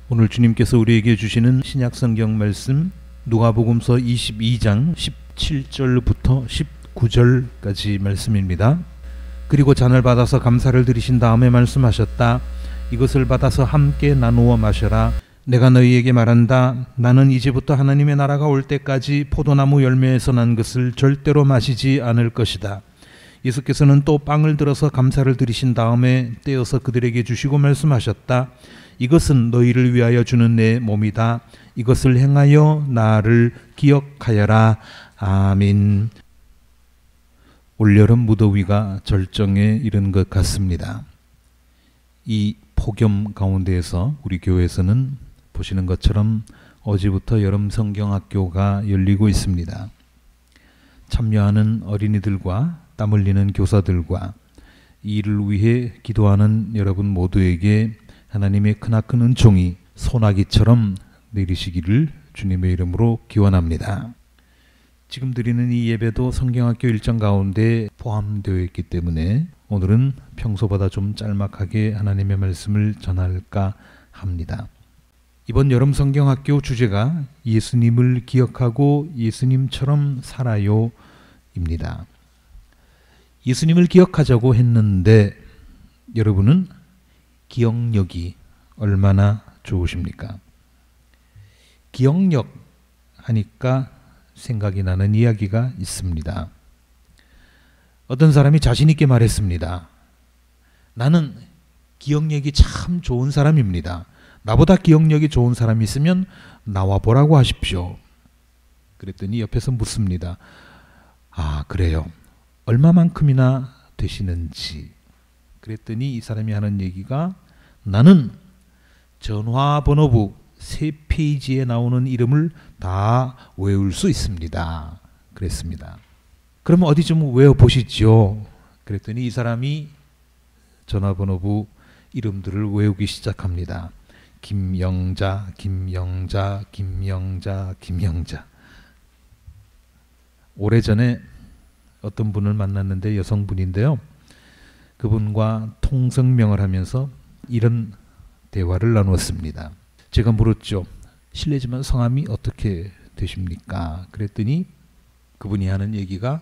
오늘 주님께서 우리에게 주시는 신약 성경 말씀 누가복음서 22장 17절부터 19절까지 말씀입니다. 그리고 잔을 받아서 감사를 드리신 다음에 말씀하셨다. 이것을 받아서 함께 나누어 마셔라. 내가 너희에게 말한다. 나는 이제부터 하나님의 나라가 올 때까지 포도나무 열매에서 난 것을 절대로 마시지 않을 것이다. 예수께서는 또 빵을 들어서 감사를 드리신 다음에 떼어서 그들에게 주시고 말씀하셨다. 이것은 너희를 위하여 주는 내 몸이다. 이것을 행하여 나를 기억하여라. 아멘. 올여름 무더위가 절정에 이른 것 같습니다. 이 폭염 가운데에서 우리 교회에서는 보시는 것처럼 어제부터 여름 성경학교가 열리고 있습니다. 참여하는 어린이들과 땀 흘리는 교사들과 이 일을 위해 기도하는 여러분 모두에게 하나님의 크나큰 은총이 소나기처럼 내리시기를 주님의 이름으로 기원합니다. 지금 드리는 이 예배도 성경학교 일정 가운데 포함되어 있기 때문에 오늘은 평소보다 좀 짤막하게 하나님의 말씀을 전할까 합니다. 이번 여름 성경학교 주제가 예수님을 기억하고 예수님처럼 살아요 입니다. 예수님을 기억하자고 했는데 여러분은 기억력이 얼마나 좋으십니까? 기억력 하니까 생각이 나는 이야기가 있습니다. 어떤 사람이 자신 있게 말했습니다. 나는 기억력이 참 좋은 사람입니다. 나보다 기억력이 좋은 사람이 있으면 나와 보라고 하십시오. 그랬더니 옆에서 묻습니다. 아, 그래요? 얼마만큼이나 되시는지. 그랬더니 이 사람이 하는 얘기가 나는 전화번호부 3페이지에 나오는 이름을 다 외울 수 있습니다. 그랬습니다. 그러면 어디 좀 외워보시죠. 그랬더니 이 사람이 전화번호부 이름들을 외우기 시작합니다. 김영자, 김영자, 김영자, 김영자. 오래전에 어떤 분을 만났는데 여성분인데요. 그분과 통성명을 하면서 이런 대화를 나누었습니다. 제가 물었죠. 실례지만 성함이 어떻게 되십니까? 그랬더니 그분이 하는 얘기가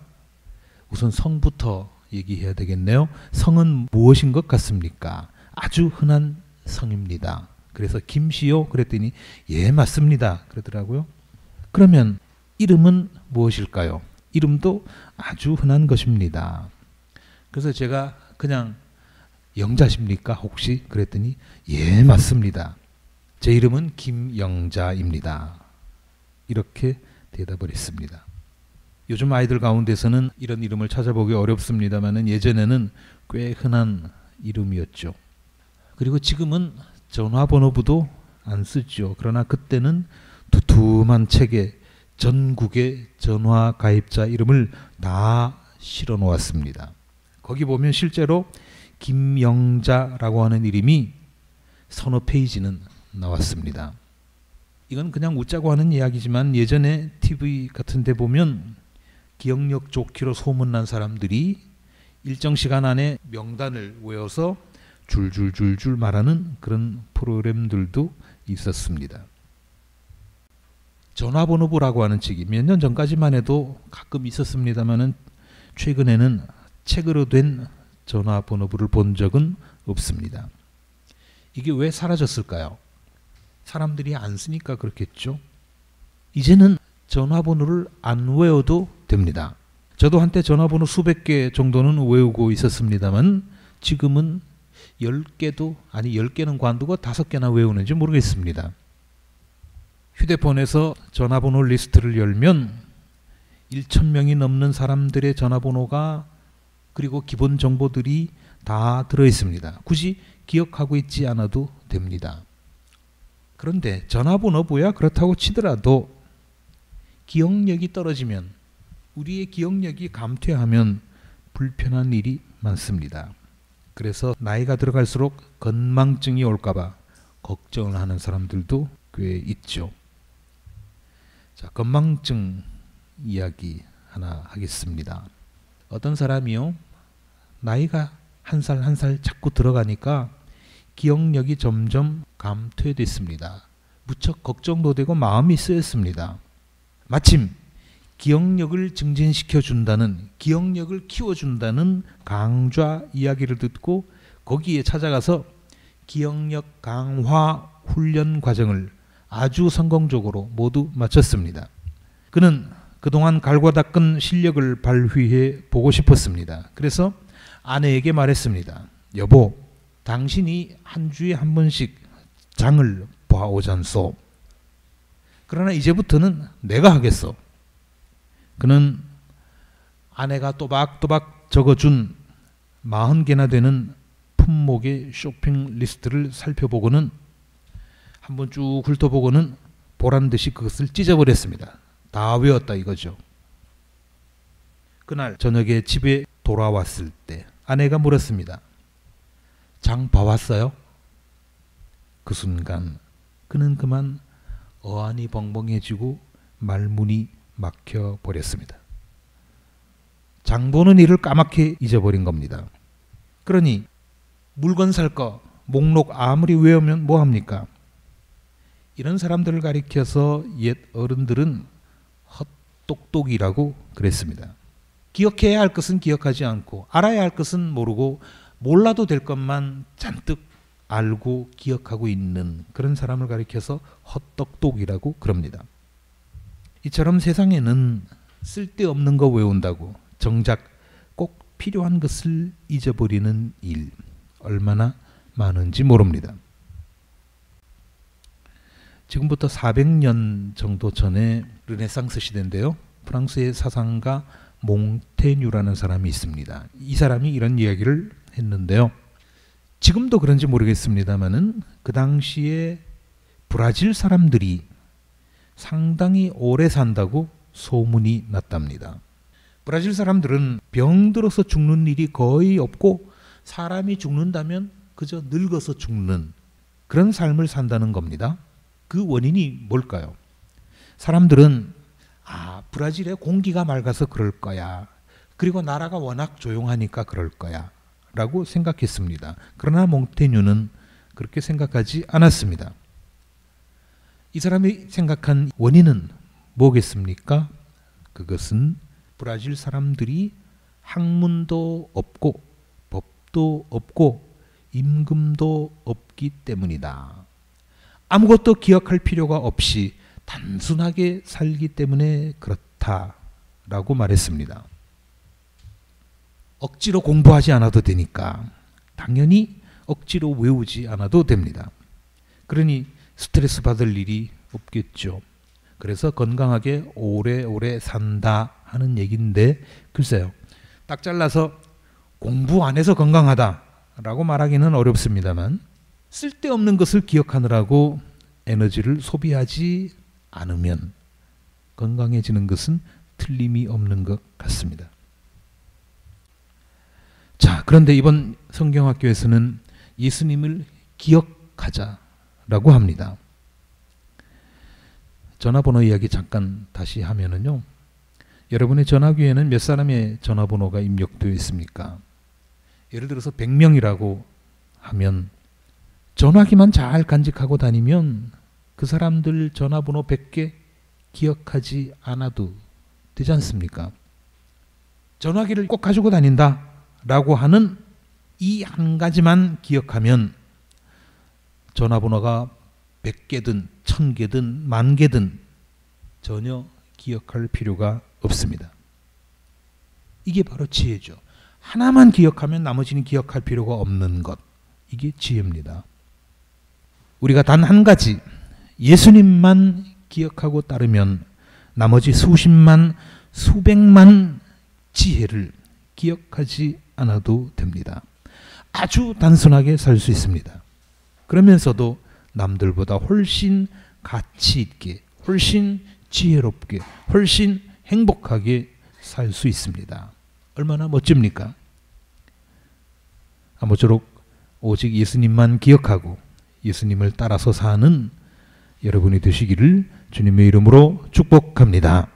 우선 성부터 얘기해야 되겠네요. 성은 무엇인 것 같습니까? 아주 흔한 성입니다. 그래서 김씨요? 그랬더니 예, 맞습니다. 그러더라고요. 그러면 이름은 무엇일까요? 이름도 아주 흔한 것입니다. 그래서 제가 그냥 영자십니까 혹시? 그랬더니 예, 맞습니다. 제 이름은 김영자입니다. 이렇게 대답을 했습니다. 요즘 아이들 가운데서는 이런 이름을 찾아보기 어렵습니다만 예전에는 꽤 흔한 이름이었죠. 그리고 지금은 전화번호부도 안 쓰죠. 그러나 그때는 두툼한 책에 전국의 전화 가입자 이름을 다 실어 놓았습니다. 거기 보면 실제로 김영자라고 하는 이름이 서너 페이지는 나왔습니다. 이건 그냥 웃자고 하는 이야기지만 예전에 TV 같은 데 보면 기억력 좋기로 소문난 사람들이 일정 시간 안에 명단을 외워서 줄줄줄줄 말하는 그런 프로그램들도 있었습니다. 전화번호부라고 하는 책이 몇 년 전까지만 해도 가끔 있었습니다만 최근에는 책으로 된 전화번호부를 본 적은 없습니다. 이게 왜 사라졌을까요? 사람들이 안 쓰니까 그렇겠죠. 이제는 전화번호를 안 외워도 됩니다. 저도 한때 전화번호 수백 개 정도는 외우고 있었습니다만 지금은 10개도 아니 10개는 관두고 5개나 외우는지 모르겠습니다. 휴대폰에서 전화번호 리스트를 열면 1,000명이 넘는 사람들의 전화번호가 그리고 기본 정보들이 다 들어있습니다. 굳이 기억하고 있지 않아도 됩니다. 그런데 전화번호부야 그렇다고 치더라도 기억력이 떨어지면 우리의 기억력이 감퇴하면 불편한 일이 많습니다. 그래서 나이가 들어갈수록 건망증이 올까봐 걱정을 하는 사람들도 꽤 있죠. 자, 건망증 이야기 하나 하겠습니다. 어떤 사람이요, 나이가 한 살 한 살 자꾸 들어가니까 기억력이 점점 감퇴됐습니다. 무척 걱정도 되고 마음이 쓰였습니다. 마침 기억력을 증진시켜준다는, 기억력을 키워준다는 강좌 이야기를 듣고 거기에 찾아가서 기억력 강화 훈련 과정을 아주 성공적으로 모두 마쳤습니다. 그는 그동안 갈고 닦은 실력을 발휘해 보고 싶었습니다. 그래서 아내에게 말했습니다. 여보, 당신이 한 주에 한 번씩 장을 봐오잖소. 그러나 이제부터는 내가 하겠소. 그는 아내가 또박또박 적어준 40개나 되는 품목의 쇼핑 리스트를 살펴보고는 한번 쭉 훑어보고는 보란듯이 그것을 찢어버렸습니다. 다 외웠다 이거죠. 그날 저녁에 집에 돌아왔을 때 아내가 물었습니다. 장 봐왔어요? 그 순간 그는 그만 어안이 벙벙해지고 말문이 막혀버렸습니다. 장 보는 일을 까맣게 잊어버린 겁니다. 그러니 물건 살 거 목록 아무리 외우면 뭐합니까? 이런 사람들을 가리켜서 옛 어른들은 헛똑똑이라고 그랬습니다. 기억해야 할 것은 기억하지 않고 알아야 할 것은 모르고 몰라도 될 것만 잔뜩 알고 기억하고 있는 그런 사람을 가리켜서 헛똑똑이라고 그럽니다. 이처럼 세상에는 쓸데없는 거 외운다고 정작 꼭 필요한 것을 잊어버리는 일 얼마나 많은지 모릅니다. 지금부터 400년 정도 전에 르네상스 시대인데요. 프랑스의 사상가 몽테뉴라는 사람이 있습니다. 이 사람이 이런 이야기를 했는데요. 지금도 그런지 모르겠습니다만은 그 당시에 브라질 사람들이 상당히 오래 산다고 소문이 났답니다. 브라질 사람들은 병들어서 죽는 일이 거의 없고 사람이 죽는다면 그저 늙어서 죽는 그런 삶을 산다는 겁니다. 그 원인이 뭘까요? 사람들은 브라질의 공기가 맑아서 그럴 거야. 그리고 나라가 워낙 조용하니까 그럴 거야. 라고 생각했습니다. 그러나 몽테뉴는 그렇게 생각하지 않았습니다. 이 사람이 생각한 원인은 뭐겠습니까? 그것은 브라질 사람들이 학문도 없고 법도 없고 임금도 없기 때문이다. 아무것도 기억할 필요가 없이 단순하게 살기 때문에 그렇다라고 말했습니다. 억지로 공부하지 않아도 되니까 당연히 억지로 외우지 않아도 됩니다. 그러니 스트레스 받을 일이 없겠죠. 그래서 건강하게 오래오래 산다 하는 얘기인데 글쎄요. 딱 잘라서 공부 안 해서 건강하다라고 말하기는 어렵습니다만 쓸데없는 것을 기억하느라고 에너지를 소비하지 않으면 건강해지는 것은 틀림이 없는 것 같습니다. 자, 그런데 이번 성경학교에서는 예수님을 기억하자라고 합니다. 전화번호 이야기 잠깐 다시 하면은요. 여러분의 전화기에는 몇 사람의 전화번호가 입력되어 있습니까? 예를 들어서 100명이라고 하면 전화기만 잘 간직하고 다니면 그 사람들 전화번호 100개 기억하지 않아도 되지 않습니까? 전화기를 꼭 가지고 다닌다 라고 하는 이 한 가지만 기억하면 전화번호가 100개든 1000개든 10,000개든 전혀 기억할 필요가 없습니다. 이게 바로 지혜죠. 하나만 기억하면 나머지는 기억할 필요가 없는 것. 이게 지혜입니다. 우리가 단 한 가지 예수님만 기억하고 따르면 나머지 수십만 수백만 지혜를 기억하지 않아도 됩니다. 아주 단순하게 살 수 있습니다. 그러면서도 남들보다 훨씬 가치 있게, 훨씬 지혜롭게, 훨씬 행복하게 살 수 있습니다. 얼마나 멋집니까? 아무쪼록 오직 예수님만 기억하고 예수님을 따라서 사는 여러분이 되시기를 주님의 이름으로 축복합니다.